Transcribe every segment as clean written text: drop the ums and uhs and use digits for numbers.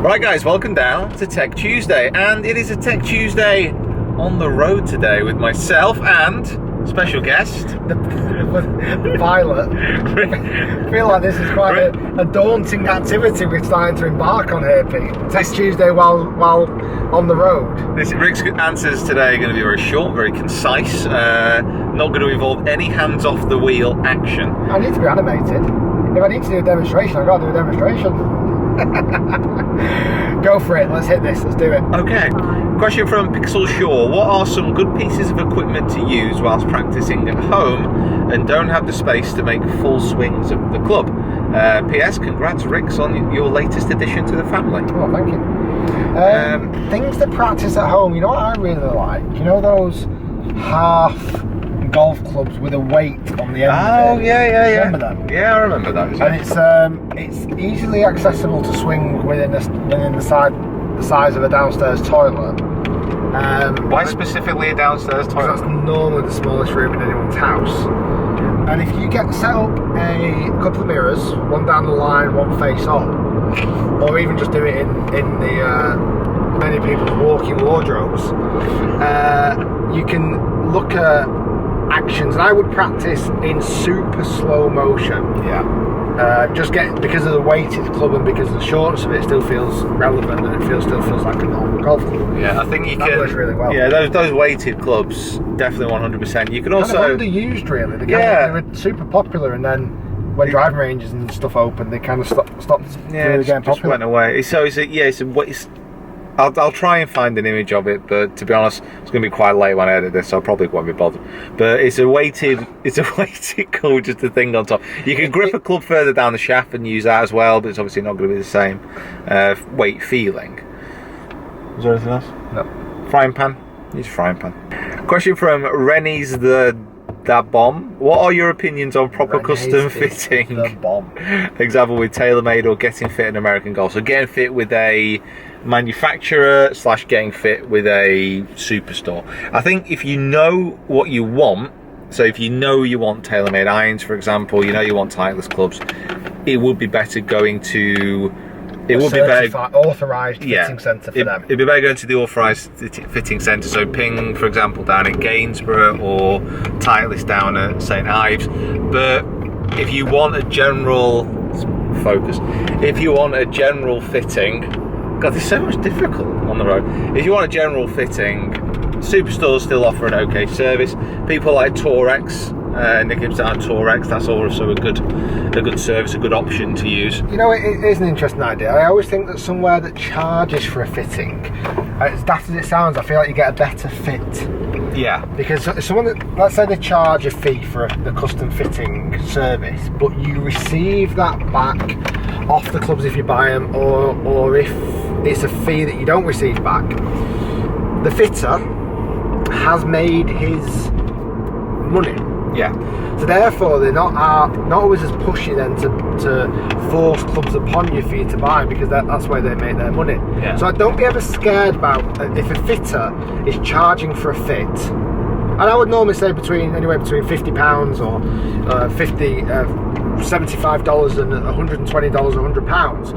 Right guys, welcome down to Tech Tuesday, and it is a Tech Tuesday on the road today with myself and special guest, the pilot. I feel like this is quite a daunting activity we're starting to embark on here, Pete. Tech Tuesday while on the road. Rick's answers today are going to be very short, very concise, not going to involve any hands off the wheel action. I need to be animated. If I need to do a demonstration, I've got to do a demonstration. Go for it, let's hit this, let's do it. Okay, question from Pixel Shaw. What are some good pieces of equipment to use whilst practicing at home and don't have the space to make full swings of the club? P.S. Congrats, Ricks, on your latest addition to the family. Oh, thank you. Things to practice at home, you know what I really like? You know those half golf clubs with a weight on the end of it? Yeah. Remember them? Yeah, I remember those. And it's easily accessible to swing within the size of a downstairs toilet. Why specifically a downstairs toilet? Because that's normally the smallest room in anyone's house. And if you get set up a couple of mirrors, one down the line, one face up, or even just do it in the many people's walk-in wardrobes, you can look at actions, and I would practice in super slow motion. Yeah. Because of the weighted club and because of the shortness of it, still feels relevant and it still feels like a normal golf club. Yeah, I think that works really well. Yeah, those weighted clubs definitely 100%. You can also kind of underused, really. They were super popular, and then when driving ranges and stuff opened, they kind of stopped really getting popular. Just went away. I'll try and find an image of it, but to be honest, it's going to be quite late when I edit this, so I probably won't be bothered. But it's a weighted club, just a thing on top. You can grip a club further down the shaft and use that as well, but it's obviously not going to be the same weight feeling. Is there anything else? No. Frying pan? Use a frying pan. Question from Rennie's the bomb. What are your opinions on proper custom fitting? The bomb. Example with TaylorMade or getting fit in American Golf. So getting fit with a manufacturer / getting fit with a superstore. I think if you know what you want, so if you know you want TaylorMade irons, for example, you know you want Titleist clubs, it would be better going to authorised fitting centre for them. It'd be better going to the authorised fitting centre. So Ping, for example, down in Gainsborough, or Titleist down at St Ives. But if you want a general fitting, God, it's so much difficult on the road. If you want a general fitting, superstores still offer an okay service. People like Torex, Nick Hipstead Torex, that's also a good service, a good option to use. You know, it is an interesting idea. I always think that somewhere that charges for a fitting, as daft as it sounds, I feel like you get a better fit. Yeah. Because someone that, let's say they charge a fee for the custom fitting service, but you receive that back off the clubs if you buy them, or if it's a fee that you don't receive back, the fitter has made his money. Yeah. So therefore, they're not always as pushy then to force clubs upon you for you to buy, because that's where they make their money. Yeah. So don't be ever scared about if a fitter is charging for a fit. And I would normally say anywhere between £50 or $75 and $120 or £100.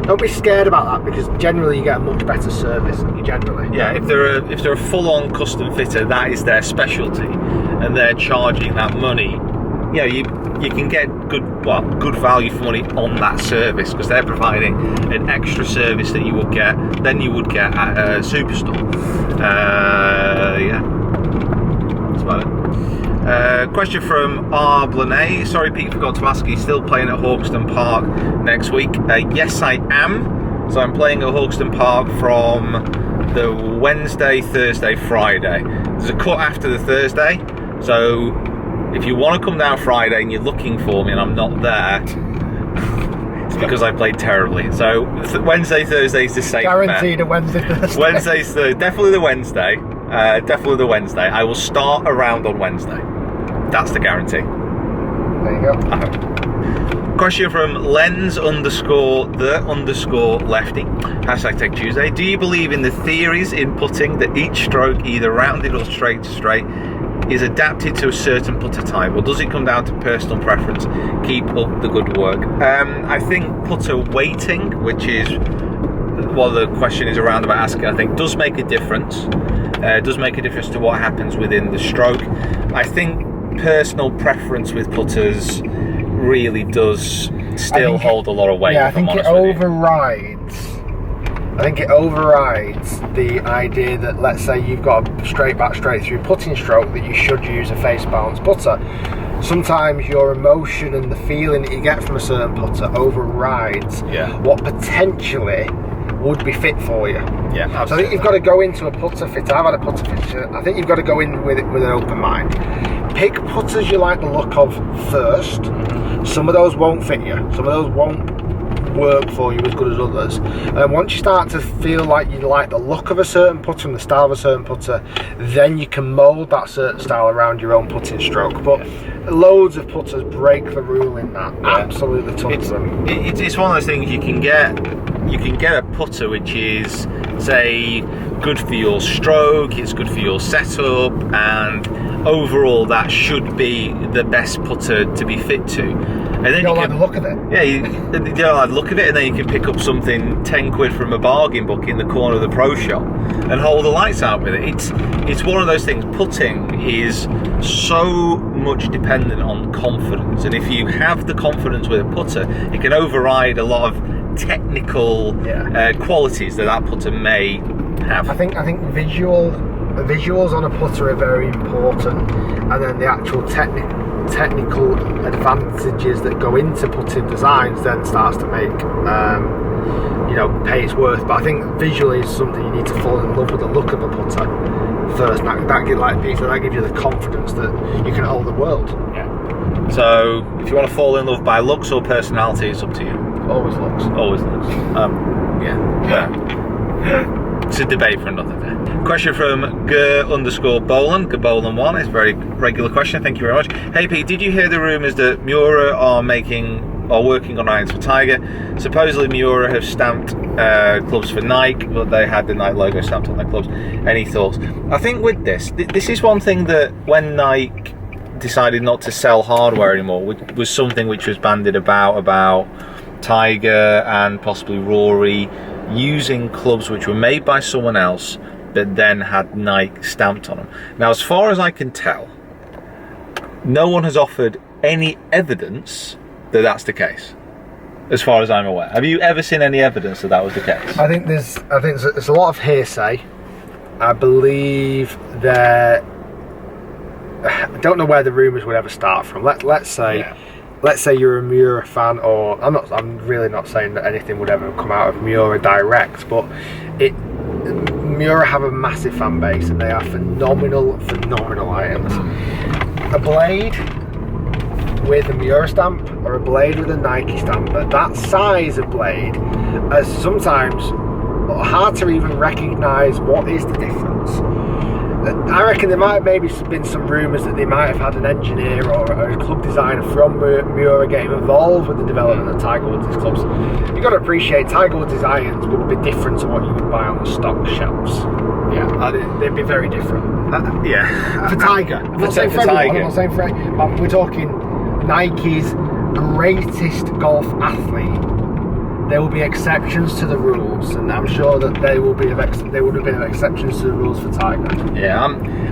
Don't be scared about that, because generally you get a much better service. Generally. Yeah, if they're a full-on custom fitter, that is their specialty, and they're charging that money. Yeah, you can get good value for money on that service, because they're providing an extra service that you would get at a superstore. Yeah, that's about it. Question from R. Blanet. Sorry, Pete, forgot to ask. Are you still playing at Hawkston Park next week? Yes, I am. So I'm playing at Hawkston Park from the Wednesday, Thursday, Friday. There's a cut after the Thursday. So if you want to come down Friday and you're looking for me and I'm not there, it's because I played terribly. So Wednesday, Thursday is the safe bet. Guaranteed a Wednesday, Thursday. Definitely the Wednesday. Definitely the Wednesday. I will start around on Wednesday. That's the guarantee. There you go. I hope. Question from Lens_the_lefty. Hashtag Tech Tuesday. Do you believe in the theories in putting that each stroke, either rounded or straight, is adapted to a certain putter type, or does it come down to personal preference? Keep up the good work. I think putter weighting, which is what the question is around about asking, I think, does make a difference. It does make a difference to what happens within the stroke. I think personal preference with putters really does still hold a lot of weight. Yeah, I think it overrides. I think it overrides the idea that, let's say you've got a straight back, straight through putting stroke, that you should use a face balance putter. Sometimes your emotion and the feeling that you get from a certain putter overrides what potentially would be fit for you. Yeah, absolutely. So I think you've got to go into a putter fitter. I've had a putter fitter. I think you've got to go in with it with an open mind. Pick putters you like the look of first. Some of those won't fit you. Some of those won't work for you as good as others. And once you start to feel like you like the look of a certain putter and the style of a certain putter, then you can mould that certain style around your own putting stroke. But loads of putters break the rule in that. Absolutely, tons of them. It's one of those things. You can get a putter which is, say, good for your stroke, it's good for your setup, and overall that should be the best putter to be fit to. And then you don't like the look of it. Yeah, you don't like the look of it, and then you can pick up something 10 quid from a bargain book in the corner of the pro shop and hold the lights out with it. It's one of those things. Putting is so much dependent on confidence, and if you have the confidence with a putter, it can override a lot of technical qualities that putter may have. I think visuals on a putter are very important, and then the actual technical advantages that go into putting designs then starts to make pay its worth. But I think visually is something you need to fall in love with the look of a putter first. That gives, like Peter, that gives you the confidence that you can hold the world. Yeah. So if you want to fall in love by looks or personality, it's up to you. Always looks. Always looks. It's a debate for another day. Question from Gur_Bolan, Bolan1. It's a very regular question. Thank you very much. Hey Pete, did you hear the rumours that Miura are working on irons for Tiger? Supposedly Miura have stamped clubs for Nike, but they had the Nike logo stamped on their clubs. Any thoughts? I think with this is one thing that when Nike decided not to sell hardware anymore, which was something which was bandied about Tiger and possibly Rory using clubs which were made by someone else but then had Nike stamped on them. Now, as far as I can tell, no one has offered any evidence that that's the case, as far as I'm aware. Have you ever seen any evidence that was the case? I think there's a lot of hearsay. I believe that I don't know where the rumours would ever start from. Let's say you're a Miura fan, or I'm really not saying that anything would ever come out of Miura direct, but Miura have a massive fan base and they are phenomenal irons. A blade with a Miura stamp or a blade with a Nike stamp at that size of blade is sometimes hard to even recognise what is the difference. I reckon there might have maybe been some rumours that they might have had an engineer or a club designer from Miura getting involved with the development of Tiger Woods' clubs. You've got to appreciate Tiger Woods' irons would be different to what you would buy on the stock shelves. Yeah, they'd be very different. For Tiger. I'm not saying for everyone, I'm not saying for everyone. We're talking Nike's greatest golf athlete. There will be exceptions to the rules, and I'm sure that there would have been exceptions to the rules for Tiger. Yeah,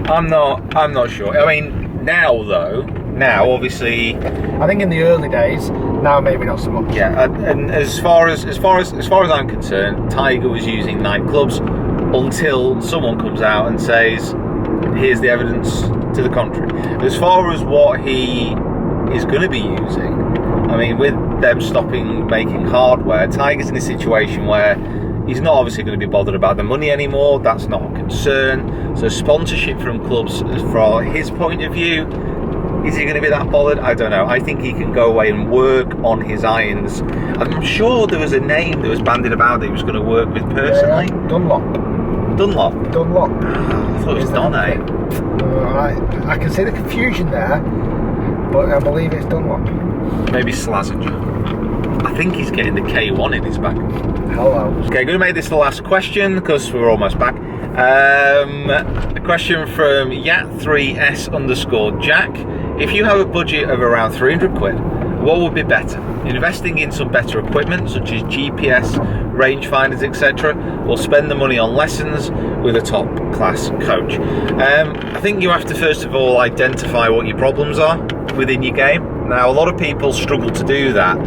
I'm not sure. I mean, now obviously, I think in the early days, now maybe not so much. Yeah, and as far as I'm concerned, Tiger was using Nike clubs until someone comes out and says, "Here's the evidence to the contrary." As far as what he is going to be using, I mean, with them stopping making hardware, Tiger's in a situation where he's not obviously going to be bothered about the money anymore. That's not a concern. So sponsorship from clubs, from his point of view, is he going to be that bothered? I don't know. I think he can go away and work on his irons. I'm sure there was a name that was bandied about that he was going to work with personally. Dunlop. I thought it was Donne. I can see the confusion there, but I believe it's Dunlop. Maybe Slazenger. I think he's getting the K1 in his back. Hello. Okay, going to make this the last question because we're almost back. A question from Yat3S_Jack. If you have a budget of around 300 quid, What would be better? Investing in some better equipment such as GPS, rangefinders, etc., or spend the money on lessons with a top class coach? I think you have to first of all identify what your problems are within your game. Now, a lot of people struggle to do that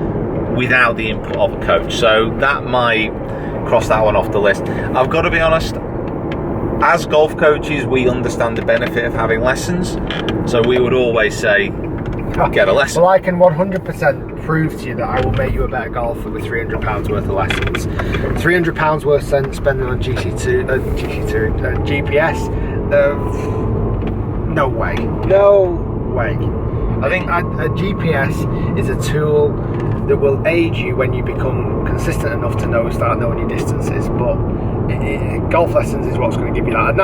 without the input of a coach, so that might cross that one off the list. I've got to be honest, as golf coaches, we understand the benefit of having lessons, so we would always say, get a lesson. Well, I can 100% prove to you that I will make you a better golfer with £300 worth of lessons. £300 worth spending on GPS? No way. No way. I think a GPS is a tool that will aid you when you become consistent enough to start knowing your distances, but golf lessons is what's going to give you that. And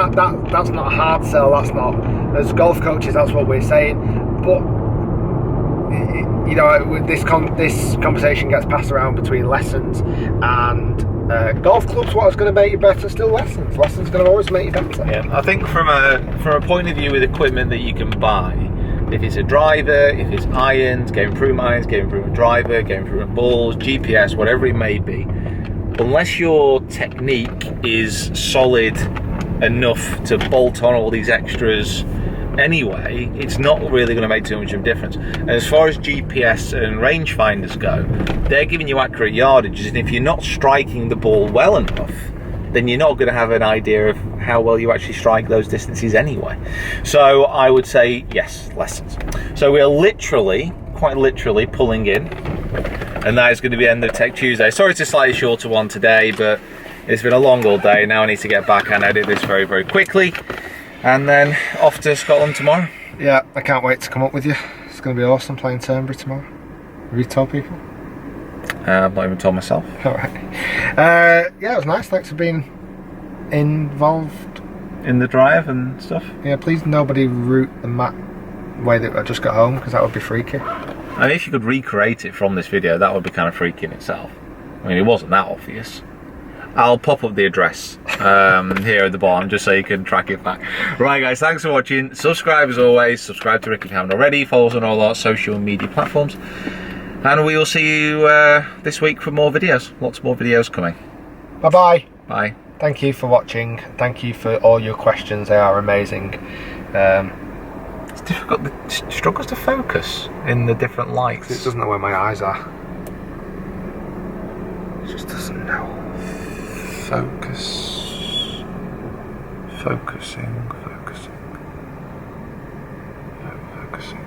that's not a hard sell. That's not, as golf coaches, that's what we're saying. But you know, this conversation gets passed around between lessons and golf clubs. What is going to make you better? Still lessons. Lessons are going to always make you better. Yeah, I think from a point of view with equipment that you can buy, if it's a driver, if it's irons, game improvement irons, game improvement driver, game improvement balls, GPS, whatever it may be, unless your technique is solid enough to bolt on all these extras anyway, it's not really going to make too much of a difference. And as far as GPS and rangefinders go, they're giving you accurate yardages, and if you're not striking the ball well enough, then you're not going to have an idea of how well you actually strike those distances anyway. So I would say yes, lessons. So we're quite literally pulling in, and that is going to be the end of Tech Tuesday. Sorry it's a slightly shorter one today, but it's been a long old day. Now I need to get back and edit this very, very quickly, and then off to Scotland tomorrow. Yeah, I can't wait to come up with you. It's going to be awesome playing Turnberry tomorrow. Have you told people? I've not even told myself. Alright. Yeah, it was nice. Thanks for being involved in the drive and stuff. Yeah, please nobody route the map way that I just got home, because that would be freaky. I mean, if you could recreate it from this video, that would be kind of freaky in itself. I mean, it wasn't that obvious. I'll pop up the address here at the bottom just so you can track it back. Right guys, thanks for watching. Subscribe as always. Subscribe to Rick if you haven't already. Follow us on all our social media platforms. And we will see you this week for more videos. Lots more videos coming. Bye-bye. Bye. Thank you for watching. Thank you for all your questions. They are amazing. It's difficult. It struggles to focus in the different lights. It doesn't know where my eyes are. It just doesn't know. Focus. Focusing. Focusing.